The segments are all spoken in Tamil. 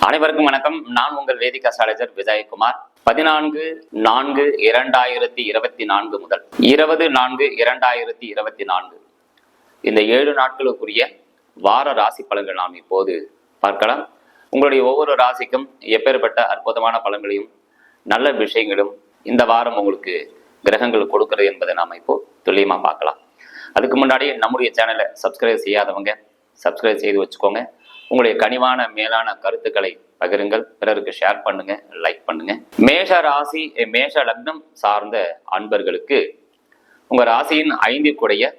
அனைவருக்கும் வணக்கம். நான் உங்கள் வேதிக் அஸ்ட்ராலஜர் விஜயகுமார். 14/4/2024 முதல் 20/4/2024 இந்த 7 நாட்களுக்குரிய வார ராசி பலன்கள் நாம் இப்போது பார்க்கலாம். உங்களுடைய ஒவ்வொரு ராசிக்கும் எப்பேற்பட்ட அற்புதமான பலன்களையும் நல்ல விஷயங்களும் இந்த வாரம் உங்களுக்கு கிரகங்கள் கொடுக்கிறது என்பதை நாம் இப்போ துல்லியமா பார்க்கலாம். அதுக்கு முன்னாடி நம்முடைய சேனலை சப்ஸ்கிரைப் செய்யாதவங்க சப்ஸ்கிரைப் செய்து வச்சுக்கோங்க. உங்களுடைய கனிவான மேலான கருத்துக்களை பகிருங்கள், பிறருக்கு ஷேர் பண்ணுங்க, லைக் பண்ணுங்க. மேஷ ராசி மேஷ லக்னம் சார்ந்த அன்பர்களுக்கு உங்க ராசியின் 5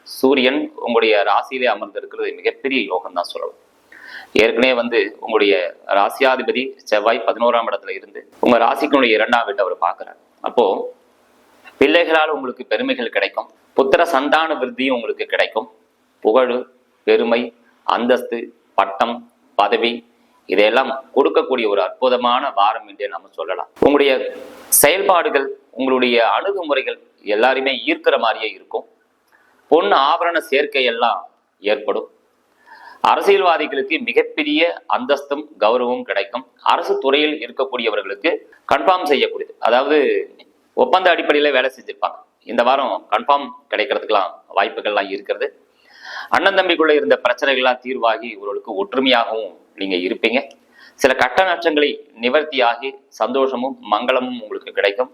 சூரியன் உங்களுடைய ராசியிலே அமர்ந்திருக்கிறது மிகப்பெரிய யோகம் தான் சொல்லலாம். ஏற்கனவே உங்களுடைய ராசியாதிபதி செவ்வாய் 11ஆம் இடத்துல இருந்து உங்க ராசிக்குடைய 2ஆம் வீட்டை அவர் பார்க்கிறார். அப்போ பிள்ளைகளால் உங்களுக்கு பெருமைகள் கிடைக்கும், புத்திர சந்தான விருத்தியும் உங்களுக்கு கிடைக்கும். புகழ், பெருமை, அந்தஸ்து, பட்டம், பதவி இதையெல்லாம் கொடுக்கக்கூடிய ஒரு அற்புதமான வாரம் என்றே நம்ம சொல்லலாம். உங்களுடைய செயல்பாடுகள், உங்களுடைய அணுகுமுறைகள் எல்லாருமே ஈர்க்கிற மாதிரியே இருக்கும். பொன் ஆபரண சேர்க்கை எல்லாம் ஏற்படும். அரசியல்வாதிகளுக்கு மிகப்பெரிய அந்தஸ்தும் கௌரவமும் கிடைக்கும். அரசு துறையில் இருக்கக்கூடியவர்களுக்கு கன்ஃபார்ம் செய்யக்கூடியது, அதாவது ஒப்பந்த அடிப்படையில வேலை செஞ்சிருப்பாங்க, இந்த வாரம் கன்ஃபார்ம் கிடைக்கிறதுக்கெல்லாம் வாய்ப்புகள்லாம் இருக்கிறது. அண்ணன் தம்பிக்குள்ள இருந்த பிரச்சனைகள்லாம் தீர்வாகி இவர்களுக்கு ஒற்றுமையாகவும் நீங்க இருப்பீங்க. சில கட்ட நஷ்டங்களை நிவர்த்தியாகி சந்தோஷமும் மங்களமும் உங்களுக்கு கிடைக்கும்.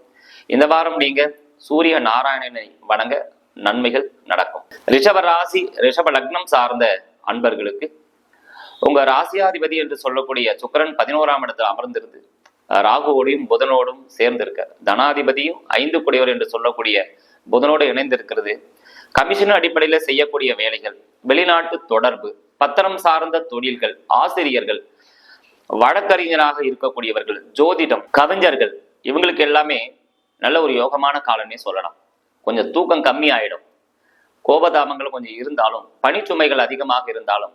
இந்த வாரம் நீங்க சூரிய நாராயணனை வணங்க நன்மைகள் நடக்கும். ரிஷப ராசி ரிஷப லக்னம் சார்ந்த அன்பர்களுக்கு உங்க ராசியாதிபதி என்று சொல்லக்கூடிய சுக்கிரன் 11ஆம் இடத்தில் அமர்ந்திருந்து ராகுவோடையும் புதனோடும் சேர்ந்திருக்க, தனாதிபதியும் 5 என்று சொல்லக்கூடிய புதனோடு இணைந்திருக்கிறது. கமிஷன் அடிப்படையில செய்யக்கூடிய வேலைகள், வெளிநாட்டு தொடர்பு, பத்திரம் சார்ந்த தொழில்கள், ஆசிரியர்கள், வழக்கறிஞராக இருக்கக்கூடியவர்கள், ஜோதிடம், கவிஞர்கள், இவங்களுக்கு எல்லாமே நல்ல ஒரு யோகமான காலம்னே சொல்லலாம். கொஞ்சம் தூக்கம் கம்மி ஆயிடும், கோபதாபங்கள் கொஞ்சம் இருந்தாலும், பணிச்சுமைகள் அதிகமாக இருந்தாலும்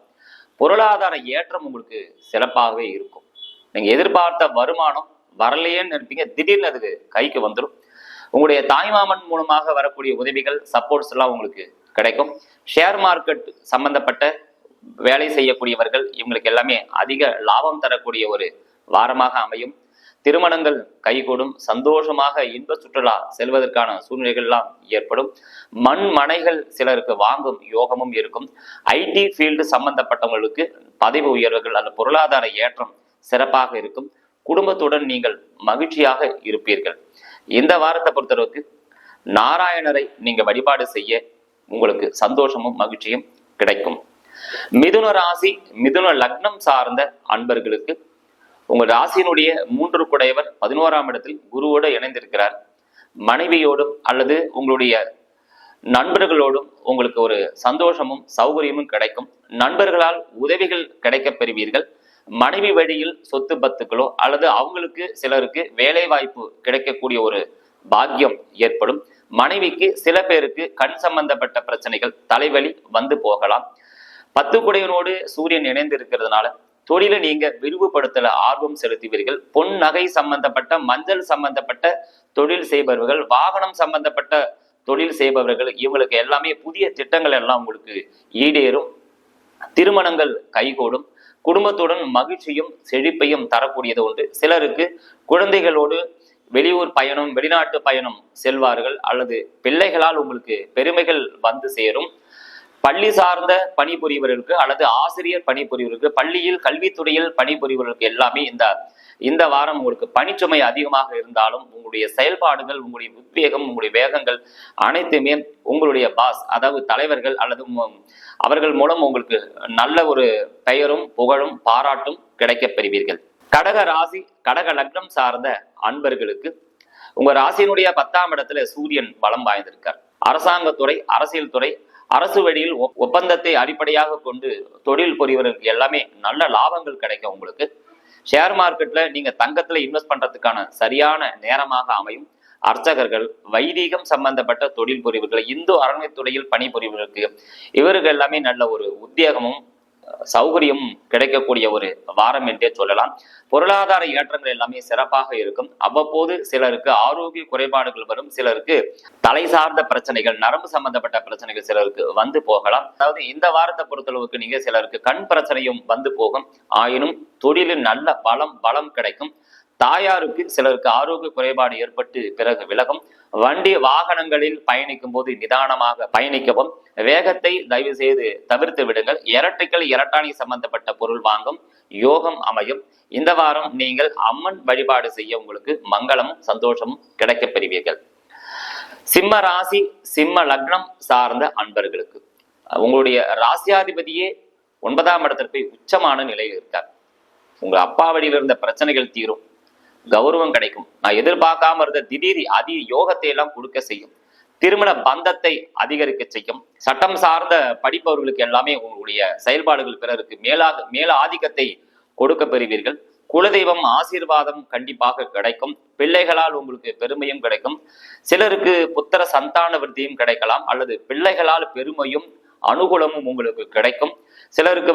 பொருளாதார ஏற்றம் உங்களுக்கு சிறப்பாகவே இருக்கும். நீங்க எதிர்பார்த்த வருமானம் வரலையேன்னு நினைப்பீங்க, திடீர்னு அதுக்கு கைக்கு வந்துடும். உங்களுடைய தாய்மாமன் மூலமாக வரக்கூடிய உதவிகள், சப்போர்ட்ஸ் எல்லாம் உங்களுக்கு கிடைக்கும். ஷேர் மார்க்கெட் சம்பந்தப்பட்ட வேலை செய்யக்கூடியவர்கள் இவங்களுக்கு எல்லாமே அதிக லாபம் தரக்கூடிய ஒரு வாரமாக அமையும். திருமணங்கள் கைகூடும். சந்தோஷமாக இன்ப சுற்றுலா செல்வதற்கான சூழ்நிலைகள் எல்லாம் ஏற்படும். மண் மனைகள் சிலருக்கு வாங்கும் யோகமும் இருக்கும். ஐடி ஃபீல்டு சம்பந்தப்பட்டவங்களுக்கு பதவி உயர்வுகள், அந்த பொருளாதார ஏற்றம் சிறப்பாக இருக்கும். குடும்பத்துடன் நீங்கள் மகிழ்ச்சியாக இருப்பீர்கள். இந்த வாரத்தை பொறுத்தளவுக்கு நாராயணரை நீங்க வழிபாடு செய்ய உங்களுக்கு சந்தோஷமும் மகிழ்ச்சியும் கிடைக்கும். மிதுன ராசி மிதுன லக்னம் சார்ந்த அன்பர்களுக்கு உங்க ராசியினுடைய 3 11ஆம் இடத்தில் குருவோடு இணைந்திருக்கிறார். மனைவியோடும் அல்லது உங்களுடைய நண்பர்களோடும் உங்களுக்கு ஒரு சந்தோஷமும் சௌகரியமும் கிடைக்கும். நண்பர்களால் உதவிகள் கிடைக்க பெறுவீர்கள். மனைவி வழியில் சொத்து பத்துக்களோ அல்லது அவங்களுக்கு சிலருக்கு வேலை வாய்ப்பு கிடைக்கக்கூடிய ஒரு பாக்கியம் ஏற்படும். மனைவிக்கு சில பேருக்கு கண் சம்பந்தப்பட்ட பிரச்சனைகள், தலைவலி போகலாம். 10 சூரியன் இணைந்து இருக்கிறதுனால தொழிலை நீங்க விரிவுபடுத்தல ஆர்வம் செலுத்துவீர்கள். பொன் நகை சம்பந்தப்பட்ட, மஞ்சள் சம்பந்தப்பட்ட தொழில் செய்பவர்கள், வாகனம் சம்பந்தப்பட்ட தொழில் செய்பவர்கள், இவங்களுக்கு எல்லாமே புதிய திட்டங்கள் எல்லாம் உங்களுக்கு ஈடேறும். திருமணங்கள் கைகூடும். குடும்பத்துடன் மகிழ்ச்சியும் செழிப்பையும் தரக்கூடியது உண்டு. சிலருக்கு குழந்தைகளோடு வெளியூர் பயணம், வெளிநாட்டு பயணம் செல்வார்கள், அல்லது பிள்ளைகளால் உங்களுக்கு பெருமைகள் சேரும். பள்ளி சார்ந்த பணிபுரிவர்களுக்கு அல்லது ஆசிரியர் பணிபுரிவர்களுக்கு, பள்ளியில் கல்வித்துறையில் பணிபுரிவர்களுக்கு எல்லாமே இந்த வாரம் உங்களுக்கு பணிச்சுமை அதிகமாக இருந்தாலும் உங்களுடைய செயல்பாடுகள், உங்களுடைய உத்வேகம், உங்களுடைய வேகங்கள் அனைத்துமே உங்களுடைய பாஸ், அதாவது தலைவர்கள் அல்லது அவர்கள் மூலம் உங்களுக்கு நல்ல ஒரு பெயரும் புகழும் பாராட்டும் கிடைக்க பெறுவீர்கள். கடக ராசி கடக லக்னம் சார்ந்த அன்பர்களுக்கு உங்க ராசியினுடைய 10ஆம் இடத்துல சூரியன் பலம் வாய்ந்திருக்கார். அரசாங்கத்துறை, அரசியல் துறை, அரசு வழியில் ஒப்பந்தத்தை அடிப்படையாக கொண்டு தொழில் புரிவர்களுக்கு எல்லாமே நல்ல லாபங்கள் கிடைக்கும். உங்களுக்கு ஷேர் மார்க்கெட்ல நீங்க தங்கத்துல இன்வெஸ்ட் பண்றதுக்கான சரியான நேரமாக அமையும். அர்ச்சகர்கள், வைதீகம் சம்பந்தப்பட்ட தொழில் புரிவர்கள், இந்து அறநிலைத்துறையில் பணிபுரிவர்களுக்கு இவர்கள் எல்லாமே நல்ல ஒரு உத்தியோகமும் சௌகரியம் கிடைக்கக்கூடிய ஒரு வாரம் என்றே சொல்லலாம். பொருளாதார ஏற்றங்கள் எல்லாமே சிறப்பாக இருக்கும். அவ்வப்போது சிலருக்கு ஆரோக்கிய குறைபாடுகள் வரும், சிலருக்கு தலை சார்ந்த பிரச்சனைகள், நரம்பு சம்பந்தப்பட்ட பிரச்சனைகள் சிலருக்கு வந்து போகலாம். அதாவது இந்த வாரத்தை பொறுத்தளவுக்கு நீங்க சிலருக்கு கண் பிரச்சனையும் வந்து போகும். ஆயினும் தொழிலில் நல்ல பலம் கிடைக்கும். தாயாருக்கு சிலருக்கு ஆரோக்கிய குறைபாடு ஏற்பட்டு பிறகு விலகும். வண்டி வாகனங்களில் பயணிக்கும் போது நிதானமாக பயணிக்கவும், வேகத்தை தயவு செய்து தவிர்த்து விடுங்கள். எலக்ட்ரானிக் சம்பந்தப்பட்ட பொருள் வாங்கும் யோகம் அமையும். இந்த வாரம் நீங்கள் அம்மன் வழிபாடு செய்ய உங்களுக்கு மங்களமும் சந்தோஷமும் கிடைக்கப் பெறுவீர்கள். சிம்ம ராசி சிம்ம லக்னம் சார்ந்த அன்பர்களுக்கு உங்களுடைய ராசியாதிபதியே 9ஆம் இடத்திற்கு உச்சமான நிலையில் இருக்கார். உங்க அப்பா வழியில் இருந்த பிரச்சனைகள் தீரும், கௌரவம் கிடைக்கும். நான் எதிர்பார்க்காம இருந்த திடீர் யோகத்தை எல்லாம் கொடுக்க செய்யும். திருமண பந்தத்தை அதிகரிக்க செய்யும். சட்டம் சார்ந்த படிப்பவர்களுக்கு எல்லாமே உங்களுடைய செயல்பாடுகள் பிறருக்கு மேல ஆதிக்கத்தை கொடுக்க பெறுவீர்கள். குலதெய்வம் ஆசீர்வாதம் கண்டிப்பாக கிடைக்கும். பிள்ளைகளால் உங்களுக்கு பெருமையும் கிடைக்கும். சிலருக்கு புத்திர சந்தான விருத்தியும் கிடைக்கலாம், அல்லது பிள்ளைகளால் பெருமையும் அனுகூலமும் உங்களுக்கு கிடைக்கும். சிலருக்கு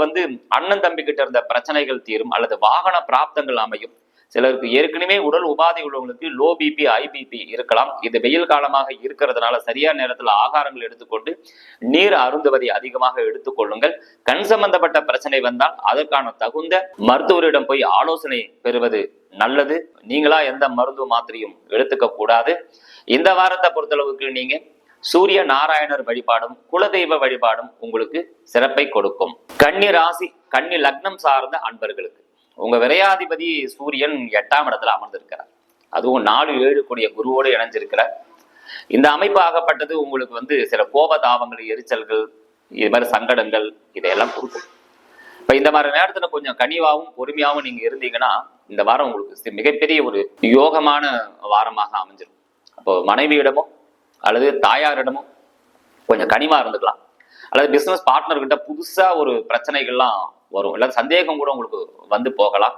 அண்ணன் தம்பி கிட்ட இருந்த பிரச்சனைகள் தீரும், அல்லது வாகன பிராப்தங்கள் அமையும். சிலருக்கு ஏற்கனவே உடல் உபாதை உள்ளவங்களுக்கு லோ பிபி ஐபிபி இருக்கலாம். இது வெயில் காலமாக இருக்கிறதுனால சரியான நேரத்தில் ஆகாரங்கள் எடுத்துக்கொண்டு நீர் அருந்துவதை அதிகமாக எடுத்துக்கொள்ளுங்கள். கண் சம்பந்தப்பட்ட பிரச்சனை வந்தால் அதற்கான தகுந்த மருத்துவரிடம் போய் ஆலோசனை பெறுவது நல்லது. நீங்களா எந்த மருந்து மாத்திரையும் எடுத்துக்க கூடாது. இந்த வாரத்தை பொறுத்தளவுக்கு நீங்க சூரிய நாராயணர் வழிபாடும் குலதெய்வ வழிபாடும் உங்களுக்கு சிறப்பை கொடுக்கும். கன்னி ராசி கன்னி லக்னம் சார்ந்த அன்பர்களுக்கு உங்க விரையாதிபதி சூரியன் 8ஆம் இடத்துல அமர்ந்திருக்கிறார். அதுவும் 4-7 கூடிய குருவோடு இணைஞ்சிருக்கிறார். இந்த அமைப்பு ஆகப்பட்டது உங்களுக்கு சில கோபதாபங்கள், எரிச்சல்கள், இது மாதிரி சங்கடங்கள் இதையெல்லாம் கொடுக்கும். இப்ப இந்த மாதிரி நேரத்துல கொஞ்சம் கனிவாகவும் பொறுமையாகவும் நீங்க இருந்தீங்கன்னா இந்த வாரம் உங்களுக்கு மிகப்பெரிய ஒரு யோகமான வாரமாக அமைஞ்சிடும். அப்போ மனைவியிடமும் அல்லது தாயாரிடமும் கொஞ்சம் கனிவா இருந்துக்கலாம். அல்லது பிசினஸ் பார்ட்னர்கிட்ட புதுசா ஒரு பிரச்சனைகள்லாம் வரும், இல்லை சந்தேகம் கூட உங்களுக்கு வந்து போகலாம்.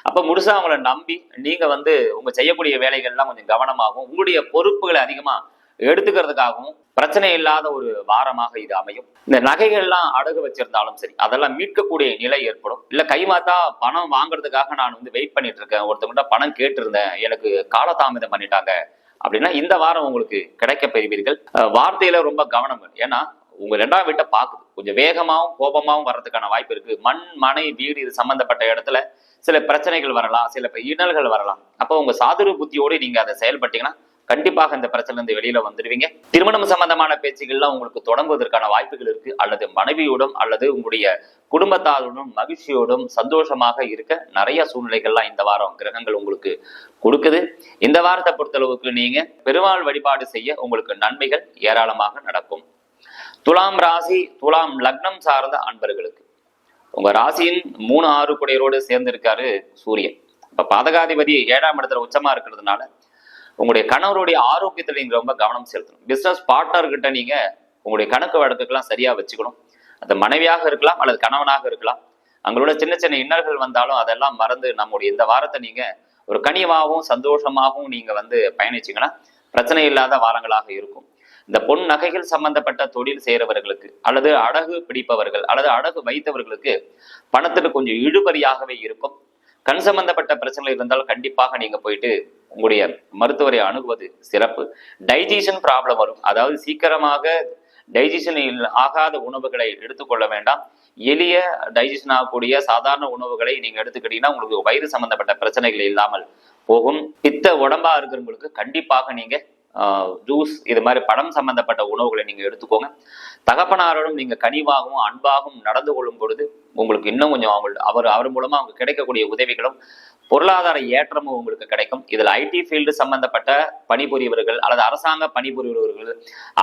அப்ப முழுசா அவங்கள நம்பி நீங்க உங்க செய்யக்கூடிய வேலைகள்லாம் கொஞ்சம் கவனமாகவும் உங்களுடைய பொறுப்புகளை அதிகமா எடுத்துக்கிறதுக்காகவும் பிரச்சனை இல்லாத ஒரு வாரமாக இது அமையும். இந்த நகைகள்லாம் அடகு வச்சிருந்தாலும் சரி, அதெல்லாம் மீட்கக்கூடிய நிலை ஏற்படும். இல்ல கைமாத்தா பணம் வாங்குறதுக்காக நான் வெயிட் பண்ணிட்டு இருக்கேன், ஒருத்தவங்கிட்ட பணம் கேட்டிருந்தேன், எனக்கு காலதாமதம் பண்ணிட்டாங்க அப்படின்னா இந்த வாரம் உங்களுக்கு கிடைக்க பெறுவீர்கள். வார்த்தையில ரொம்ப கவனம், ஏன்னா உங்க 2ஆம் வீட்டை பார்க்குது, கொஞ்சம் வேகமாகவும் கோபமாகவும் வர்றதுக்கான வாய்ப்பு இருக்கு. மண் மனை வீடு இது சம்பந்தப்பட்ட இடத்துல சில பிரச்சனைகள் வரலாம், சில இன்னல்கள் வரலாம். அப்போ உங்க சாதுர புத்தியோடு நீங்க அதை செயல்பட்டீங்கன்னா கண்டிப்பாக இந்த பிரச்சனை இருந்து வெளியில வந்துடுவீங்க. திருமணம் சம்பந்தமான பேச்சுகள்லாம் உங்களுக்கு தொடங்குவதற்கான வாய்ப்புகள் இருக்கு. அல்லது மனைவியோடும் அல்லது உங்களுடைய குடும்பத்தாருடன் மகிழ்ச்சியோடும் சந்தோஷமாக இருக்க நிறைய சூழ்நிலைகள்லாம் இந்த வாரம் கிரகங்கள் உங்களுக்கு கொடுக்குது. இந்த வாரத்தை பொறுத்தளவுக்கு நீங்க பெருமாள் வழிபாடு செய்ய உங்களுக்கு நன்மைகள் ஏராளமாக நடக்கும். துலாம் ராசி துலாம் லக்னம் சார்ந்த அன்பர்களுக்கு உங்க ராசியின் 3-6 குடையரோடு சேர்ந்து இருக்காரு சூரியன். இப்ப பாதகாதிபதி 7ஆம் இடத்துல உச்சமா இருக்கிறதுனால உங்களுடைய கணவருடைய ஆரோக்கியத்துல நீங்க ரொம்ப கவனம் செலுத்தணும். பிசினஸ் பார்ட்னர்கிட்ட நீங்க உங்களுடைய கணக்கு வழக்குக்கெல்லாம் சரியா வச்சுக்கணும். அது மனைவியாக இருக்கலாம் அல்லது கணவனாக இருக்கலாம். அவங்களோட சின்ன சின்ன இன்னல்கள் வந்தாலும் அதெல்லாம் மறந்து நம்முடைய இந்த வாரத்தை நீங்க ஒரு கனிவாகவும் சந்தோஷமாகவும் நீங்க பயணிச்சீங்கன்னா பிரச்சனை இல்லாத வாரங்களாக இருக்கும். இந்த பொன் நகைகள் சம்பந்தப்பட்ட தொழில் செய்யறவர்களுக்கு அல்லது அடகு பிடிப்பவர்கள் அல்லது அடகு வைத்தவர்களுக்கு பணத்துக்கு கொஞ்சம் இழுபறியாகவே இருக்கும். கண் சம்பந்தப்பட்ட பிரச்சனைகள் இருந்தாலும் கண்டிப்பாக நீங்க போயிட்டு உங்களுடைய மருத்துவரை அணுகுவது சிறப்பு. டைஜஷன் ப்ராப்ளம் வரும், அதாவது சீக்கிரமாக டைஜஷன் ஆகாத உணவுகளை எடுத்துக்கொள்ள வேண்டாம். எளிய டைஜஷன் ஆகக்கூடிய சாதாரண உணவுகளை நீங்க எடுத்துக்கிட்டீங்கன்னா உங்களுக்கு வயிறு சம்பந்தப்பட்ட பிரச்சனைகள் இல்லாமல் போகும். பித்த உடம்பா இருக்கிறவங்களுக்கு கண்டிப்பாக நீங்க ஜூஸ் இது மாதிரி பழம் சம்பந்தப்பட்ட உணவுகளை நீங்க எடுத்துக்கோங்க. தகப்பனாரோடும் நீங்க கனிவாகவும் அன்பாகவும் நடந்து கொள்ளும் பொழுது உங்களுக்கு இன்னும் கொஞ்சம் அவர் மூலமா அவங்க கிடைக்கக்கூடிய உதவிகளும் பொருளாதார ஏற்றமும் உங்களுக்கு கிடைக்கும். இதுல ஐடி ஃபீல்டு சம்பந்தப்பட்ட பணிபுரியவர்கள் அல்லது அரசாங்க பணிபுரியவர்கள்,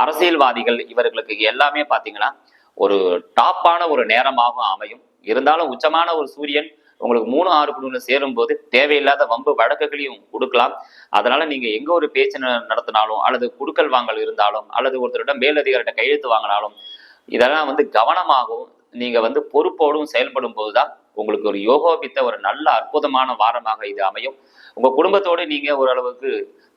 அரசியல்வாதிகள், இவர்களுக்கு எல்லாமே பாத்தீங்கன்னா ஒரு டாப்பான ஒரு நேரமாகவும் அமையும். இருந்தாலும் உச்சமான ஒரு சூரியன் உங்களுக்கு 3-6 குழுவில் சேரும் போது தேவையில்லாத வம்பு வழக்குகளையும் கொடுக்கலாம். அதனால நீங்க எங்க ஒரு பேச்சு நடத்தினாலும் அல்லது குடுக்கல் வாங்கல் இருந்தாலும் அல்லது ஒருத்தரிடம் மேலதிகாரிட்ட கையெழுத்து வாங்கினாலும் இதெல்லாம் கவனமாகவும் நீங்க பொறுப்போடும் செயல்படும் போதுதான் உங்களுக்கு ஒரு யோகோபித்த ஒரு நல்ல அற்புதமான வாரமாக இது அமையும். உங்க குடும்பத்தோடு நீங்க ஓரளவுக்கு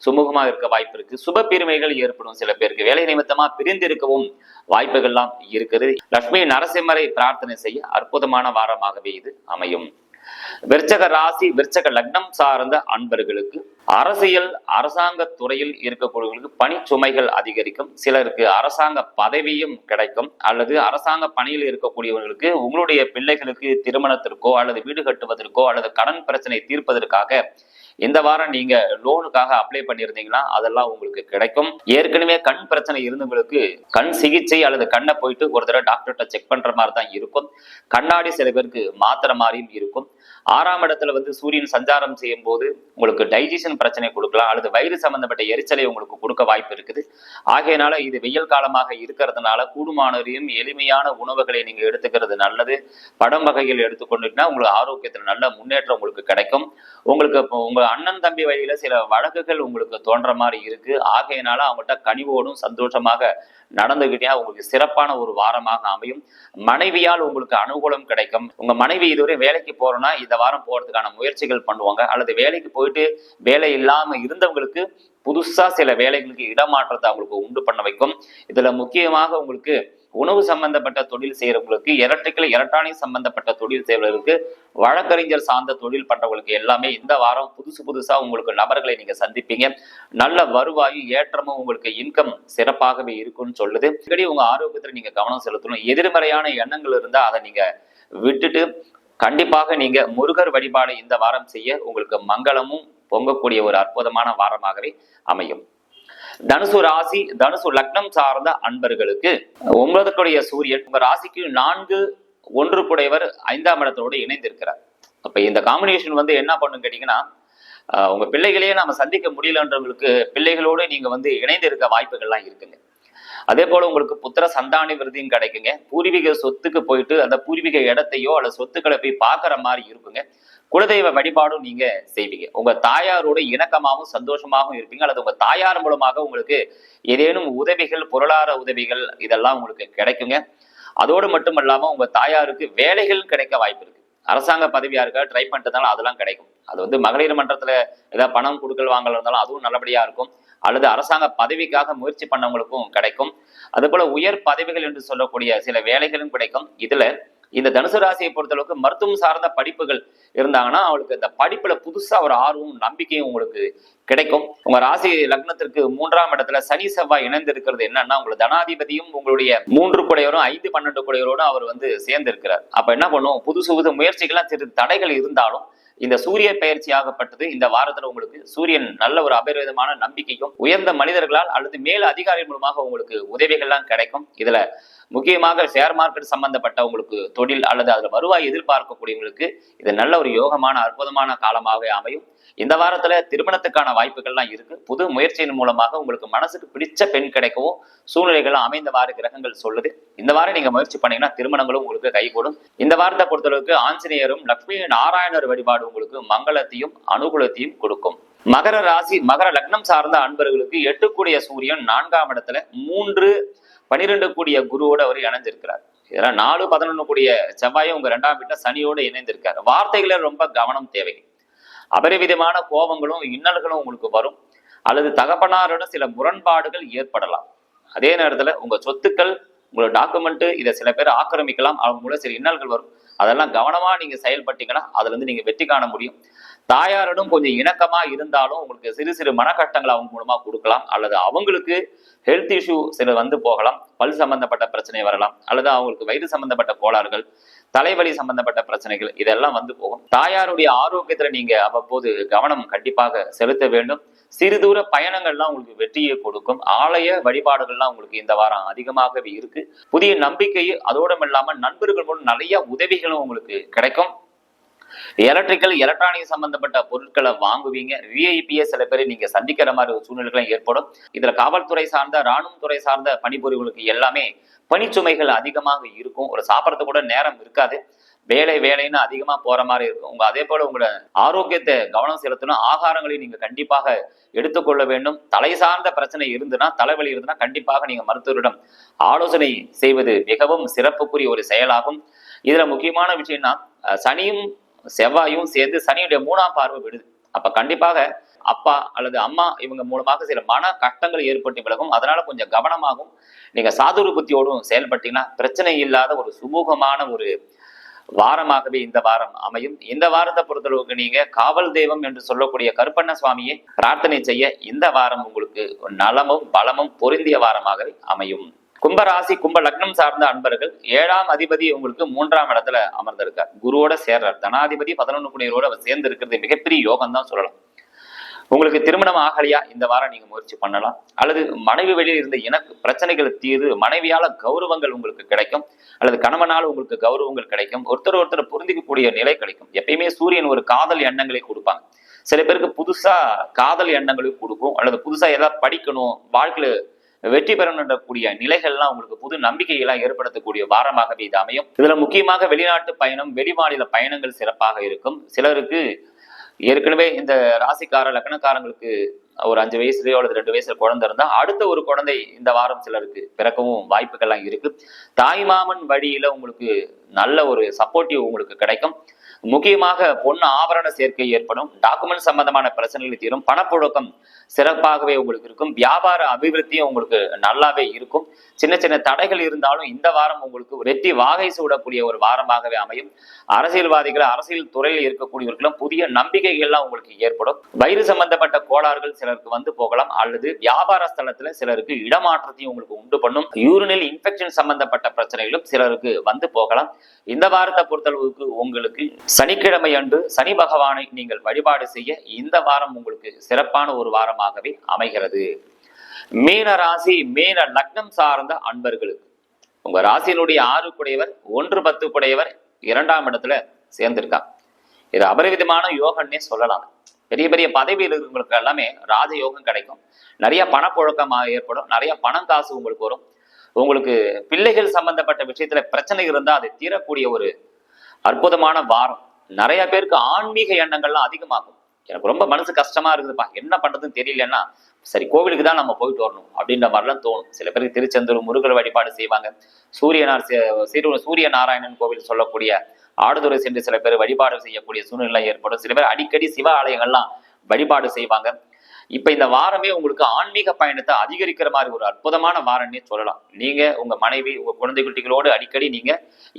சுமூகமா இருக்க வாய்ப்பு இருக்கு. சுப பெருமைகள் ஏற்படும். சில பேருக்கு வேலை நிமித்தமா பிரிந்திருக்கவும் வாய்ப்புகள்லாம் இருக்குது. லட்சுமி நரசிம்மரை பிரார்த்தனை செய்ய அற்புதமான வாரமாகவே இது அமையும். விருச்சக ராசி விருச்சக லக்னம் சார்ந்த அன்பர்களுக்கு அரசியல் அரசாங்க துறையில் இருக்கக்கூடியவர்களுக்கு பணி சுமைகள் அதிகரிக்கும். சிலருக்கு அரசாங்க பதவியும் கிடைக்கும். அல்லது அரசாங்க பணியில் இருக்கக்கூடியவர்களுக்கு உங்களுடைய பிள்ளைகளுக்கு திருமணத்திற்கோ அல்லது வீடு கட்டுவதற்கோ அல்லது கடன் பிரச்சனை தீர்ப்பதற்காக இந்த வாரம் நீங்க லோனுக்காக அப்ளை பண்ணியிருந்தீங்கன்னா அதெல்லாம் உங்களுக்கு கிடைக்கும். ஏற்கனவே கண் பிரச்சனை இருந்தவங்களுக்கு கண் சிகிச்சை அல்லது கண்ணை போயிட்டு ஒரு தடவை டாக்டர்கிட்ட செக் பண்ற மாதிரி தான் இருக்கும். கண்ணாடி சில பேருக்கு மாத்திர மாதிரியும் இருக்கும். 6ஆம் இடத்துல சூரியன் சஞ்சாரம் செய்யும் போது உங்களுக்கு டைஜஷன் பிரச்சனை கொடுக்கலாம், அல்லது வயிறு சம்பந்தப்பட்ட எரிச்சலை உங்களுக்கு கொடுக்க வாய்ப்பு இருக்குது. ஆகையினால இது வெயில் காலமாக இருக்கிறதுனால கூடுமானவரையும் எளிமையான உணவுகளை நீங்க எடுத்துக்கிறது நல்லது. படம் வகைகள் எடுத்துக்கொண்டுட்டா உங்களுக்கு ஆரோக்கியத்தில் நல்ல முன்னேற்றம் உங்களுக்கு கிடைக்கும். உங்களுக்கு உங்க அண்ணன் தம்பி வழியில சில வழக்குகள் உங்களுக்கு தோன்ற மாதிரி இருக்கு. ஆகையினால அவங்கள்ட்ட கனிவோடும் சந்தோஷமாக நடந்துகிட்டே உங்களுக்கு சிறப்பான ஒரு வாரமாக அமையும். மனைவியால் உங்களுக்கு அனுகூலம் கிடைக்கும். உங்க மனைவி இதுவரை வேலைக்கு போறோம்னா இந்த வாரம் போறதுக்கான முயற்சிகள் பண்ணுவாங்க. அல்லது வேலைக்கு போயிட்டு வேலை இல்லாம இருந்தவங்களுக்கு புதுசா சில வேலைகளுக்கு இடமாற்றத்தை அவங்களுக்கு உண்டு பண்ண வைக்கும். இதுல முக்கியமாக உங்களுக்கு உணவு சம்பந்தப்பட்ட தொழில் செய்யறவங்களுக்கு, எலக்ட்ரானிக் சம்பந்தப்பட்ட தொழில் செய்வதற்கு, வழக்கறிஞர் சார்ந்த தொழில் பண்றவங்களுக்கு எல்லாமே இந்த வாரம் புதுசா உங்களுக்கு நபர்களை நீங்க சந்திப்பீங்க. நல்ல வருவாயும் ஏற்றமும் உங்களுக்கு இன்கம் சிறப்பாகவே இருக்கும்னு சொல்லுது. உங்க ஆரோக்கியத்துல நீங்க கவனம் செலுத்தணும். எதிர்மறையான எண்ணங்கள் இருந்தா அதை நீங்க விட்டுட்டு கண்டிப்பாக நீங்க முருகர் வழிபாடு இந்த வாரம் செய்ய உங்களுக்கு மங்களமும் பொங்கக்கூடிய ஒரு அற்புதமான வாரமாகவே அமையும். தனுசு ராசி தனுசு லக்னம் சார்ந்த அன்பர்களுக்கு 9 சூரியன் உங்க ராசிக்கு 4 1 குடையவர் 5ஆம் இடத்தோடு இணைந்திருக்கிறார். அப்ப இந்த காம்பினேஷன் என்ன பண்ணுன்னு கேட்டீங்கன்னா, உங்க பிள்ளைகளையே நாம சந்திக்க முடியலன்றவங்களுக்கு பிள்ளைகளோடு நீங்க இணைந்து இருக்க வாய்ப்புகள்லாம் இருக்குங்க. அதே போல உங்களுக்கு புத்திர சந்தான விருதியும் கிடைக்குங்க. பூர்வீக சொத்துக்கு போயிட்டு அந்த பூர்வீக இடத்தையோ அல்லது சொத்துக்களை போய் பார்க்குற மாதிரி இருக்குங்க. குலதெய்வ வழிபாடும் நீங்க செய்வீங்க. உங்க தாயாரோட இணக்கமாகவும் சந்தோஷமாகவும் இருப்பீங்க. அல்லது உங்க தாயார் மூலமாக உங்களுக்கு ஏதேனும் உதவிகள், பொருளாதார உதவிகள் இதெல்லாம் உங்களுக்கு கிடைக்குங்க. அதோடு மட்டும் இல்லாம உங்க தாயாருக்கு வேலைகள் கிடைக்க வாய்ப்பு இருக்கு. அரசாங்க பதவியா இருக்க ட்ரை பண்ணிட்டதாலும் அதெல்லாம் கிடைக்கும். அது மகளிர் மன்றத்துல ஏதாவது பணம் கொடுக்கல் வாங்கல் இருந்தாலும் அதுவும் நல்லபடியா இருக்கும். அல்லது அரசாங்க பதவிக்காக முயற்சி பண்ணவங்களுக்கும் கிடைக்கும். அது போல உயர் பதவிகள் என்று சொல்லக்கூடிய சில வேலைகளும் கிடைக்கும். இதுல இந்த தனுசு ராசியை பொறுத்தளவுக்கு மருத்துவம் சார்ந்த படிப்புகள் இருந்தாங்கன்னா அவங்களுக்கு இந்த படிப்புல புதுசா ஒரு ஆர்வம் நம்பிக்கையும் உங்களுக்கு கிடைக்கும். உங்க ராசி லக்னத்திற்கு 3ஆம் இடத்துல சனி செவ்வாய் இணைந்து இருக்கிறது என்னன்னா, உங்களுக்கு தனாதிபதியும் உங்களுடைய 3 குடையவரும் 5 12 குடையவரோடும் அவர் சேர்ந்து இருக்கிறார். அப்ப என்ன பண்ணும், புதுசு முயற்சிகள்லாம் சிறு தடைகள் இருந்தாலும் இந்த சூரிய பயிற்சி ஆகப்பட்டது இந்த வாரத்துல உங்களுக்கு சூரியன் நல்ல ஒரு அபரிவிதமான நம்பிக்கையும் உயர்ந்த மனிதர்களால் அல்லது மேல் அதிகாரிகள் மூலமாக உங்களுக்கு உதவிகள்லாம் கிடைக்கும். இதுல முக்கியமாக ஷேர் மார்க்கெட் சம்பந்தப்பட்ட உங்களுக்கு தொழில் அல்லது அதுல வருவாய் எதிர்பார்க்கக்கூடியவங்களுக்கு இது நல்ல ஒரு யோகமான அற்புதமான காலமாகவே அமையும். இந்த வாரத்துல திருமணத்துக்கான வாய்ப்புகள்லாம் இருக்கு. புது முயற்சியின் மூலமாக உங்களுக்கு மனசுக்கு பிடிச்ச பெண் கிடைக்கவும் சூழ்நிலைகளும் அமைந்தவாறு கிரகங்கள் சொல்லுது. இந்த வாரம் நீங்க முயற்சி பண்ணீங்கன்னா திருமணங்களும் உங்களுக்கு கைகூடும். இந்த வாரத்தை பொறுத்தளவுக்கு ஆஞ்சநேயரும் லட்சுமி நாராயணர் வழிபாடு உங்களுக்கு மங்களத்தையும் அனுகூலத்தையும் கொடுக்கும். மகர ராசி மகர லக்னம் சார்ந்த அன்பர்களுக்கு 8 சூரியன் 4ஆம் இடத்துல 3 12 குருவோடு அவர் இணைஞ்சிருக்கிறார். இதெல்லாம் 4 11 செவ்வாயும் உங்க 2ஆம் வீட்டுல சனியோடு இணைந்திருக்காரு. வார்த்தைகள ரொம்ப கவனம் தேவை. அபரிவிதமான கோபங்களும் இன்னல்களும் உங்களுக்கு வரும். அல்லது தகப்பனாரோட சில முரண்பாடுகள் ஏற்படலாம். அதே நேரத்துல உங்க சொத்துக்கள், உங்களோட டாக்குமெண்ட் இதை சில பேர் ஆக்கிரமிக்கலாம். அவங்க மூலம் சில இன்னல்கள் வரும். அதெல்லாம் கவனமா நீங்க செயல்பட்டீங்கன்னா அதுல இருந்து நீங்க வெற்றி காண முடியும். தாயாரிடம் கொஞ்சம் இணக்கமா இருந்தாலும் உங்களுக்கு சிறு சிறு மனக்கட்டங்கள் அவங்க மூலமா கொடுக்கலாம். அல்லது அவங்களுக்கு ஹெல்த் இஷ்யூ சில போகலாம். பல் சம்பந்தப்பட்ட பிரச்சனை வரலாம். அல்லது அவங்களுக்கு வயிறு சம்பந்தப்பட்ட கோளாறுகள், தலைவலி சம்பந்தப்பட்ட பிரச்சனைகள் இதெல்லாம் போகும். தாயாருடைய ஆரோக்கியத்துல நீங்க அவ்வப்போது கவனம் கண்டிப்பாக செலுத்த வேண்டும். சிறு தூர பயணங்கள்லாம் உங்களுக்கு வெற்றியை கொடுக்கும். ஆலய வழிபாடுகள்லாம் உங்களுக்கு இந்த வாரம் அதிகமாகவே இருக்கு. புதிய நம்பிக்கை அதோடும் இல்லாம நண்பர்கள் மூலம் நிறைய உதவிகளும் உங்களுக்கு கிடைக்கும். எலக்ட்ரானிக் சம்பந்தப்பட்ட பொருட்களை வாங்குவீங்க. விஐபியை சில பேரை நீங்க சந்திக்கிற மாதிரி ஒரு சூழ்நிலைகளும் ஏற்படும். இதுல காவல்துறை சார்ந்த, ராணுவ துறை சார்ந்த பணிபுரிவுகளுக்கு எல்லாமே பணிச்சுமைகள் அதிகமாக இருக்கும். ஒரு சாப்பிட்றது கூட நேரம் இருக்காது. வேலைன்னு அதிகமா போற மாதிரி இருக்கும். அதே போல உங்களோட ஆரோக்கியத்தை கவனம் செலுத்தணும். ஆகாரங்களை நீங்க கண்டிப்பாக எடுத்துக்கொள்ள வேண்டும். தலை சார்ந்த பிரச்சனை இருந்துன்னா, தலைவலி இருந்துன்னா கண்டிப்பாக நீங்க மருத்துவரிடம் ஆலோசனை செய்வது மிகவும் சிறப்புக்குரிய ஒரு செயலாகும். இதுல முக்கியமான விஷயம்னா சனியும் செவ்வாயும் சேர்ந்து சனியுடைய 3ஆம் பார்வை விடுது. அப்ப கண்டிப்பாக அப்பா அல்லது அம்மா இவங்க மூலமாக சில மன கஷ்டங்கள் ஏற்பட்டு விலகும். அதனால கொஞ்சம் கவனமாகவும் நீங்க சாதுர புத்தியோடும் செயல்பட்டீங்கன்னா பிரச்சனை இல்லாத ஒரு சுமூகமான ஒரு வாரமாகவே இந்த வாரம் அமையும். இந்த வாரத்தை பொறுத்தளவுக்கு நீங்க காவல் தெய்வம் என்று சொல்லக்கூடிய கருப்பண்ண சுவாமியை பிரார்த்தனை செய்ய இந்த வாரம் உங்களுக்கு நலமும் பலமும் பொருந்திய வாரமாகவே அமையும். கும்பராசி கும்ப லக்னம் சார்ந்த அன்பர்கள் 7ஆம் அதிபதி உங்களுக்கு 3ஆம் இடத்துல அமர்ந்திருக்கார். குருவோட சேர்றார். தனாதிபதி 11 குடியரோட சேர்ந்து இருக்கிறது மிகப்பெரிய யோகம் தான் சொல்லலாம். உங்களுக்கு திருமணம் ஆகலையா, இந்த வாரம் நீங்க முயற்சி பண்ணலாம். அல்லது மனைவி வெளியில் இருந்த பிரச்சனைகள் தீர்வு, மனைவியால கௌரவங்கள் உங்களுக்கு கிடைக்கும். அல்லது கணவனால உங்களுக்கு கௌரவங்கள் கிடைக்கும். ஒருத்தர் புரிந்திக்கக்கூடிய நிலை கிடைக்கும். எப்பயுமே சூரியன் ஒரு காதல் எண்ணங்களை கொடுப்பாங்க. சில பேருக்கு புதுசா காதல் எண்ணங்களையும் கொடுக்கும். அல்லது புதுசா ஏதாவது படிக்கணும், வாழ்க்கையில வெற்றி பெறக்கூடிய நிலைகள்லாம் உங்களுக்கு புது நம்பிக்கையெல்லாம் ஏற்படுத்தக்கூடிய வாரமாகவே இது அமையும். இதுல முக்கியமாக வெளிநாட்டு பயணம், வெளிமாநில பயணங்கள் சிறப்பாக இருக்கும். சிலருக்கு ஏற்கனவே இந்த ராசிக்கார லக்னக்காரங்களுக்கு ஒரு 5 வயசுலயோ அல்லது 2 வயசுல குழந்தை இருந்தா அடுத்த ஒரு குழந்தை இந்த வாரம் சிலருக்கு பிறக்கவும் வாய்ப்புகள்லாம் இருக்கு. தாய்மாமன் வழியில உங்களுக்கு நல்ல ஒரு சப்போர்ட்டிவ் உங்களுக்கு கிடைக்கும். முக்கியமாக பொண்ணு ஆபரண சேர்க்கை ஏற்படும். டாக்குமெண்ட் சம்பந்தமான பிரச்சனைகள் தீரும். பணப்புழக்கம் சிறப்பாகவே உங்களுக்கு இருக்கும். வியாபார அபிவிருத்தியும் உங்களுக்கு நல்லாவே இருக்கும். சின்ன சின்ன தடைகள் இருந்தாலும் இந்த வாரம் உங்களுக்கு வெற்றி வாகை சூடக்கூடிய ஒரு வாரமாகவே அமையும். அரசியல்வாதிகள், அரசியல் துறையில் இருக்கக்கூடியவர்களும் புதிய நம்பிக்கைகள்லாம் உங்களுக்கு ஏற்படும். வயிறு சம்பந்தப்பட்ட கோளாறுகள் சிலருக்கு வந்து போகலாம். அல்லது வியாபார ஸ்தலத்துல சிலருக்கு இடமாற்றத்தையும் உங்களுக்கு உண்டு பண்ணும். யூரினல் இன்ஃபெக்ஷன் சம்பந்தப்பட்ட பிரச்சனைகளும் சிலருக்கு வந்து போகலாம். இந்த வாரத்தை பொறுத்தளவுக்கு உங்களுக்கு சனிக்கிழமை அன்று சனி பகவானை நீங்கள் வழிபாடு செய்ய இந்த வாரம் உங்களுக்கு சிறப்பான ஒரு வாரமாகவே அமைகிறது. மீன ராசி மீன லக்னம் சார்ந்த அன்பர்களுக்கு உங்க ராசியினுடைய 6 குடையவர் 1 10 குடையவர் 2ஆம் இடத்துல சேர்ந்திருக்காங்க. இது அபரிவிதமான யோகம்னே சொல்லலாம். பெரிய பெரிய பதவியில் இருக்கிறவங்களுக்கு எல்லாமே ராஜ யோகம் கிடைக்கும். நிறைய பணப்புழக்கம் ஏற்படும். நிறைய பணம் காசு உங்களுக்கு வரும். உங்களுக்கு பிள்ளைகள் சம்பந்தப்பட்ட விஷயத்துல பிரச்சனை இருந்தா அது தீரக்கூடிய ஒரு அற்புதமான வாரம். நிறைய பேருக்கு ஆன்மீக எண்ணங்கள்லாம் அதிகமாகும். எனக்கு ரொம்ப மனசு கஷ்டமா இருக்குதுப்பா, என்ன பண்றதுன்னு தெரியலன்னா சரி கோவிலுக்கு தான் நம்ம போயிட்டு வரணும் அப்படின்ற மாதிரிலாம் தோணும். சில பேருக்கு திருச்செந்தூர் முருகர் வழிபாடு செய்வாங்க. சூரிய நாராயணன் கோவில் சொல்லக்கூடிய ஆடுதுறை சென்று சில பேர் வழிபாடு செய்யக்கூடிய சூழ்நிலை ஏற்படும். சில பேர் அடிக்கடி சிவ ஆலயங்கள்லாம் வழிபாடு செய்வாங்க. இப்ப இந்த வாரமே உங்களுக்கு ஆன்மீக பயணத்தை அதிகரிக்கிற மாதிரி ஒரு அற்புதமான வாரம்னே சொல்லலாம். நீங்க உங்க மனைவி உங்க குழந்தை குட்டிகளோடு அடிக்கடி நீங்க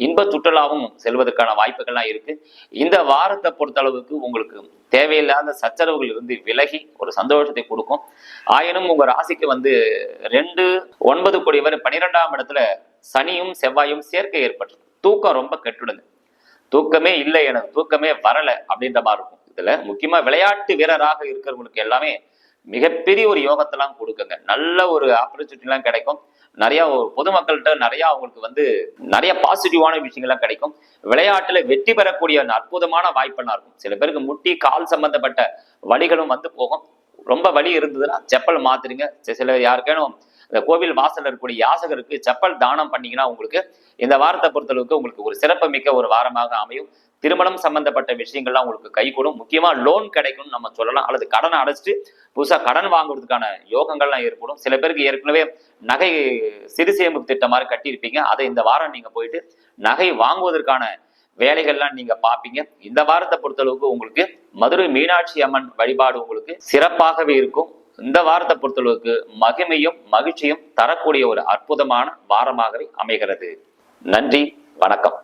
இன்ப சுற்றுலாவும் செல்வதற்கான வாய்ப்புகள்லாம் இருக்கு. இந்த வாரத்தை பொறுத்தளவுக்கு உங்களுக்கு தேவையில்லாத சச்சரவுகள் இருந்து விலகி ஒரு சந்தோஷத்தை கொடுக்கும். ஆயினும் உங்க ராசிக்கு 2 9 கூடியவர் 12ஆம் இடத்துல சனியும் செவ்வாயும் சேர்க்கை ஏற்பட்டு தூக்கம் ரொம்ப கெட்டுடுது. தூக்கமே இல்லை, எனக்கு தூக்கமே வரல அப்படின்ற மாதிரி இருக்கும். இதுல முக்கியமா விளையாட்டு வீரராக இருக்கிறவங்களுக்கு எல்லாமே மிகப்பெரிய ஒரு யோகத்தெல்லாம் கொடுக்குங்க. நல்ல ஒரு ஆப்பர்ச்சுனிட்டி எல்லாம் கிடைக்கும். நிறைய பொதுமக்கள்கிட்ட நிறைய அவங்களுக்கு நிறைய பாசிட்டிவான விஷயங்கள்லாம் கிடைக்கும். விளையாட்டுல வெற்றி பெறக்கூடிய அற்புதமான வாய்ப்பெல்லாம் இருக்கும். சில பேருக்கு முட்டி கால் சம்பந்தப்பட்ட வலிகளும் போகும். ரொம்ப வலி இருந்ததுன்னா செப்பல் மாத்துறீங்க. சில யாருக்கேனும் இந்த கோவில் வாசல் இருக்கக்கூடிய யாசகருக்கு செப்பல் தானம் பண்ணீங்கன்னா உங்களுக்கு இந்த வாரத்தை பொறுத்தளவுக்கு உங்களுக்கு ஒரு சிறப்பு மிக்க ஒரு வாரமாக அமையும். திருமணம் சம்பந்தப்பட்ட விஷயங்கள்லாம் உங்களுக்கு கை கூடும். முக்கியமா லோன் கிடைக்கும்னு நம்ம சொல்லலாம். அல்லது கடனை அடைச்சிட்டு புதுசா கடன் வாங்குறதுக்கான யோகங்கள்லாம் ஏற்படும். சில பேருக்கு ஏற்கனவே நகை சிறு சேமிப்பு திட்டம் மாதிரி கட்டியிருப்பீங்க. அதை இந்த வாரம் நீங்க போயிட்டு நகை வாங்குவதற்கான வேலைகள்லாம் நீங்க பார்ப்பீங்க. இந்த வாரத்தை பொறுத்தளவுக்கு உங்களுக்கு மதுரை மீனாட்சி அம்மன் வழிபாடு உங்களுக்கு சிறப்பாகவே இருக்கும். இந்த வாரத்தை பொறுத்தளவுக்கு மகிமையும் மகிழ்ச்சியும் தரக்கூடிய ஒரு அற்புதமான வாரமாகவே அமைகிறது. நன்றி, வணக்கம்.